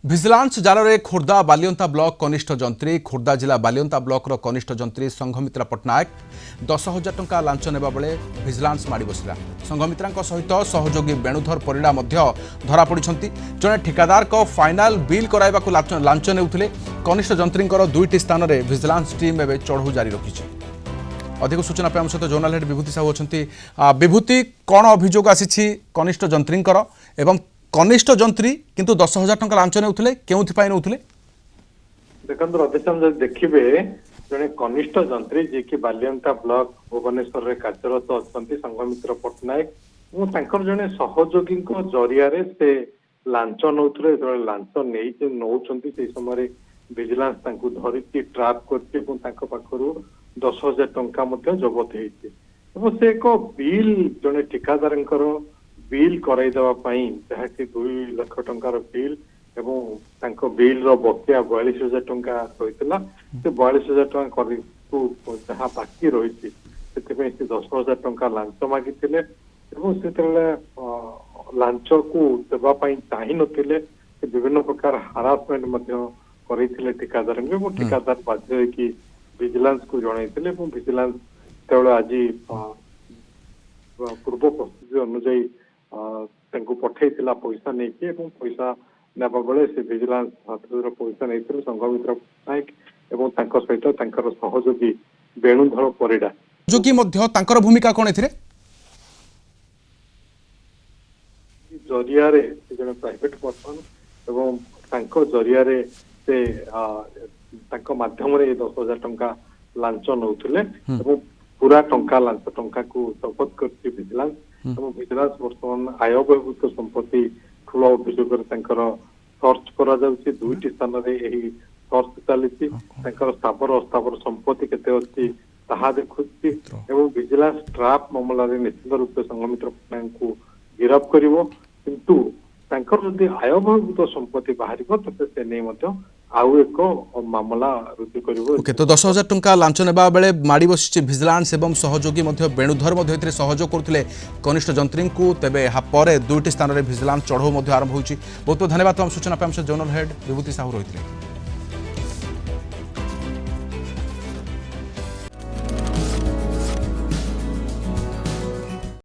Vigilance ଜାଲରେ Khordha Balianta block କନିଷ୍ଠ ଯନ୍ତ୍ରୀ ଖୋର୍ଦ୍ଧା ଜିଲ୍ଲା ବାଲିଅନ୍ତା ବ୍ଲକର କନିଷ୍ଠ ଯନ୍ତ୍ରୀ ସଂଘମିତ୍ରା ପଟ୍ଟନାୟକ 10,000 ଟଙ୍କା ଲାଞ୍ଚ ନେବା ବେଳେ ଭିଜିଲାନ୍ସ ମାଡ଼ି ବସିଲା। ସଂଘମିତ୍ରାଙ୍କ ସହିତ ସହଯୋଗୀ ବେଣୁଧର ପରିଡ଼ା ମଧ୍ୟ ଧରାପଡ଼ିଛନ୍ତି। ଜଣେ ଠିକାଦାରଙ୍କ ଫାଇନାଲ ବିଲ୍ କରାଇବାକୁ ଲାଞ୍ଚ ନେଉଥିଲେ। କନିଷ୍ଠ ଯନ୍ତ୍ରୀଙ୍କର 2ଟି ସ୍ଥାନରେ ଭିଜିଲାନ୍ସ ଟିମ୍ ଏବେ ଚଢ଼ଉ ଜାରି ରଖିଛି। अधिक सूचना पे आम सहित जोनाल हेड विभूति साहू अच्छा। विभूति कौन अभियोग आसी कनिष्ठ जंत्रींकर एवं कनिष्ठ जंत्री किंतु 10,000 टंका लांच नेउथिले केउथि नेउथिले? देखंतु रविशम जब देखिबे जने कनिष्ठ जंत्री जे कि बालियंता ब्लॉक भुवनेश्वर रे कार्यरत अछंती संघमित्र पट्टनायक मु तांकर जने सहयोगी जरिया रे से लांच नउथले लांच नेइ नउछंती से समय विजिलेंस तांकु धरिति ट्रैप करछि एवं तांको पाखरु 10,000 टंका मध्य जबत होइछि। एवं से एक बिल जने ठिकादारंकर बिल कराई देवा पई जहा कि 2 लाख टंकार बिल एवं तांको बिल रो बकिया 42,000 टंका होइतला। से 42,000 टंका करी को जहा बाकी रहिछि सेते पे 10,000 टंका लांच मागिथिले एवं सेतेले लांच को देवा पई चाहि नथिले। विभिन्न प्रकार हारासमेंट मध्य करिथिले ठिकादार एवं ठिकादार बाध्य कि विजिलेंस को जणाइथिले एवं विजिलेंस तेवळे आज पूर्व प्रस्तुति अनुसार तांको पठाइथिला पैसा नेकी एवं पैसा नेबा बेले से विजिलेंस हाथर पैसा नेइथिले संघमित्र नायक एवं तांको सहित तांकर सहयोगी बेणुधर परिडा जो कि मध्य तांकर भूमिका कोन एथिरे जरिया रे जने प्राइवेट पर्सन एवं तांको जरिया रे से तांको माध्यम रे 10,000 टंका लांच नउथिले एवं पूरा टंका लांच टंका को जब्त करछि विजिलेंस एवं विजिलेंस वर्तमान आय बहिर्भूत संपत्ति ठूल अभियोग तांकर सर्च करा जाउछि। 2टी स्थान रे एही सर्च चलिछि तांकर स्थावर अस्थावर संपत्ति केते अछि ताहा देखुछि एवं विजिलेंस ट्रैप मामला रे निश्चित रूप से संघमित्र पट्टनायक को गिरफ्त करिवो किंतु तांकर जदि आय बहिर्भूत संपत्ति बाहरिबो तते से नै मध्य आउ एक मामला रुजु करिवो। ओके तो 10,000 टंका लांच नेबा बेले माड़ी बसिछि विजिलेंस एवं सहयोगी मध्य बेणुधर मध्य एथिरे सहयोग करथिले कनिष्ठ जंत्री को। तेबे हा परे 2टी स्थान रे विजिलेंस चढ़ौ मध्य आरंभ होइछि। बहुत बहुत धन्यवाद। हम सूचना पे हम से जोनल हेड विभूति साहू रहिथिले।